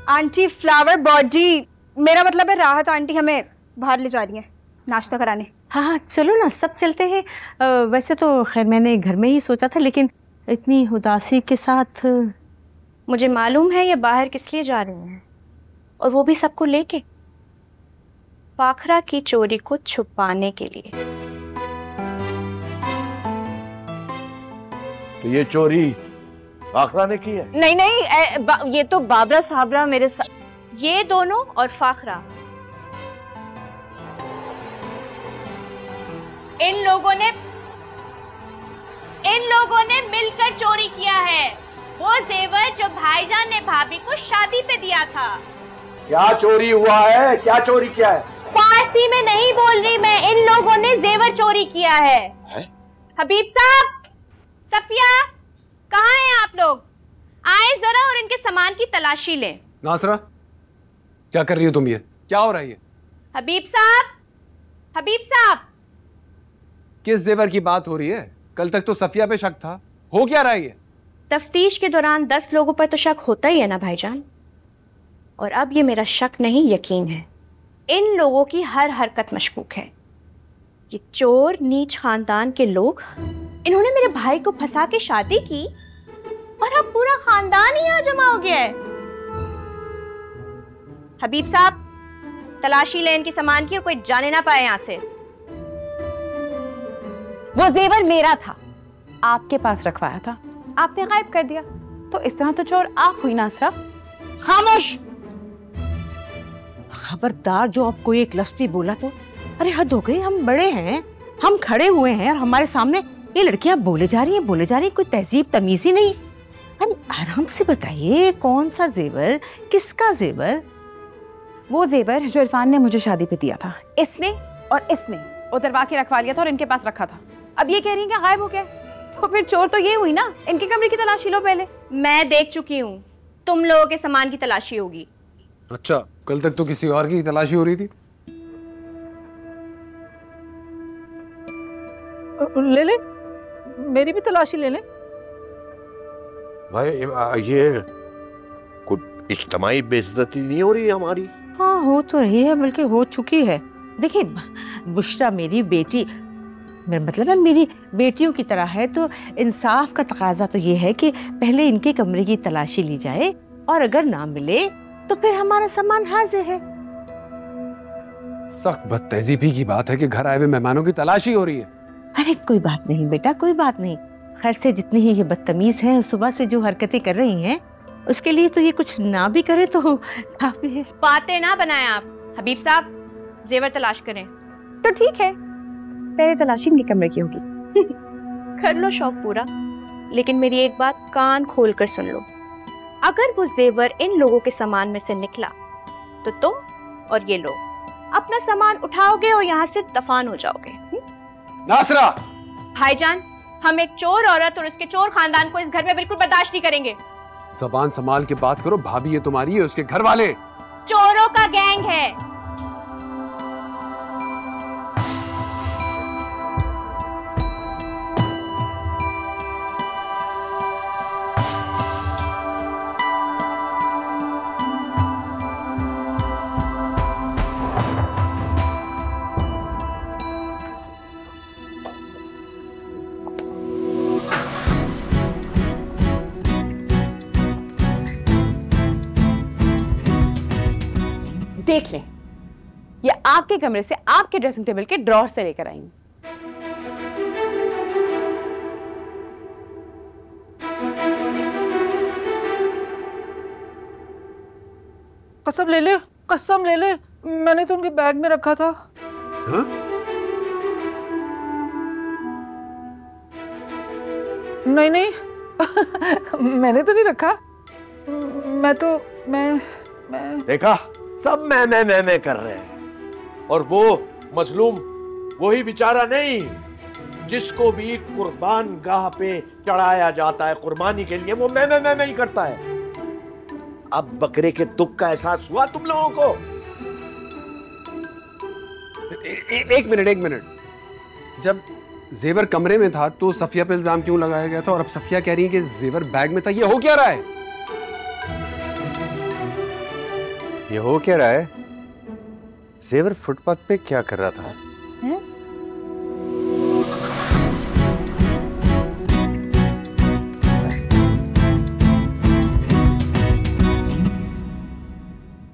Aunty flower body, मेरा मतलब है राहत आंटी हमें बाहर ले जा रही है नाश्ता कराने। हाँ हाँ चलो ना, सब चलते हैं। वैसे तो खैर मैंने घर में ही सोचा था, लेकिन इतनी उदासी के साथ। मुझे मालूम है ये बाहर किस लिए जा रही हैं, और वो भी सबको लेके। फाखरा की चोरी को छुपाने के लिए। तो ये चोरी फाखरा ने की है? नहीं नहीं, ये तो बाबरा साबरा मेरे साथ, ये दोनों और फाखरा, इन लोगों ने मिलकर चोरी किया है। वो जेवर जो भाईजान ने भाभी को शादी पे दिया था। क्या चोरी हुआ है? क्या चोरी किया है? फारसी में नहीं बोल रही मैं, इन लोगों ने जेवर चोरी किया है। हबीब साहब, सफिया, कहाँ हैं आप लोग? आए जरा और इनके सामान की तलाशी लें। नासरा, क्या कर रही हो तुम? ये क्या हो रहा है? ये हबीब साहब, किस जेवर की बात हो रही है? कल तक तो सफिया पे शक था, हो क्या रहा है ये? तफ्तीश के दौरान 10 लोगों पर तो शक होता ही है ना भाईजान, और अब ये मेरा शक नहीं यकीन है। इन लोगों की हर हरकत मशकूक है। ये चोर नीच खानदान के लोग, इन्होंने मेरे भाई को फंसा के शादी की और अब पूरा खानदान ही यहाँ जमा हो गया है। हबीब साहब, तलाशी लें इनके सामान की और कोई जाने ना पाए यहाँ से। वो जेवर मेरा था, आपके पास रखवाया था, आपने गायब कर दिया, तो इस तरह तो चोर आप हुई नासरा। खामोश! खबरदार, जो अब कोई एक लफ्ज़ भी बोला तो। अरे हद हो गई, हम बड़े हैं, हम खड़े हुए हैं और हमारे सामने ये लड़कियां बोले जा रही हैं, कोई तहजीब तमीज ही नहीं। अरे आराम से बताइए, कौन सा जेवर, किसका जेवर? वो जेवर जो इरफान ने मुझे शादी पे दिया था, इसने और इसने उतरवा के रखवा लिया था और इनके पास रखा था। अब ये कह रही हैं कि गायब हो गया, तो फिर चोर तो ये हुई ना। इनके कमरे की तलाशी लो पहले। मैं देख चुकी हूँ, तुम लोगों के सामान की तलाशी होगी। अच्छा, कल तक तो किसी और की तलाशी हो रही थी। ले ले, मेरी भी तलाशी ले ले। भाई ये कुछ इज्तिमाई बेइज्जती नहीं हो रही है हमारी? हाँ हो तो रही है, बल्कि हो चुकी है। देखिए बुशरा मेरी बेटी, मेरा मतलब है मेरी बेटियों की तरह है, तो इंसाफ का तकाजा तो ये है कि पहले इनके कमरे की तलाशी ली जाए, और अगर ना मिले तो फिर हमारा सामान हाजिर है। सख्त बदतहजीबी की बात है कि घर आए हुए मेहमानों की तलाशी हो रही है। अरे कोई बात नहीं बेटा, कोई बात नहीं। खैर से जितनी ही ये बदतमीज हैं और सुबह से जो हरकतें कर रही हैं, उसके लिए तो ये कुछ ना भी करे तो काफी है। बातें ना बनाएं आप। हबीब साहब, जेवर तलाश करें। तो ठीक है, पहले तलाशी इनके कमरे की होगी। कर लो शौक पूरा, लेकिन मेरी एक बात कान खोल कर सुन लो। अगर वो जेवर इन लोगों के सामान में से निकला तो तुम और ये लोग अपना सामान उठाओगे और यहाँ से दफान हो जाओगे। नासरा! भाईजान, हम एक चोर औरत और उसके चोर खानदान को इस घर में बिल्कुल बर्दाश्त नहीं करेंगे। ज़बान संभाल के बात करो। भाभी ये तुम्हारी है, उसके घर वाले चोरों का गैंग है। देख लें, ये आपके कमरे से आपके ड्रेसिंग टेबल के ड्रॉर से लेकर आई हूं। कसम ले ले, कसम ले ले, मैंने तो उनके बैग में रखा था। हाँ? नहीं नहीं मैंने तो नहीं रखा। मैं देखा, सब मैं कर रहे हैं, और वो मजलूम वही बेचारा नहीं जिसको भी कुर्बान गाह पे चढ़ाया जाता है कुर्बानी के लिए, वो मैं ही करता है। अब बकरे के दुख का एहसास हुआ तुम लोगों को? एक मिनट। जब जेवर कमरे में था तो सफिया पे इल्जाम क्यों लगाया गया था, और अब सफिया कह रही है कि जेवर बैग में था? ये हो क्या रहा है? ये हो क्या रहा है? जेवर फुटपाथ पे क्या कर रहा था?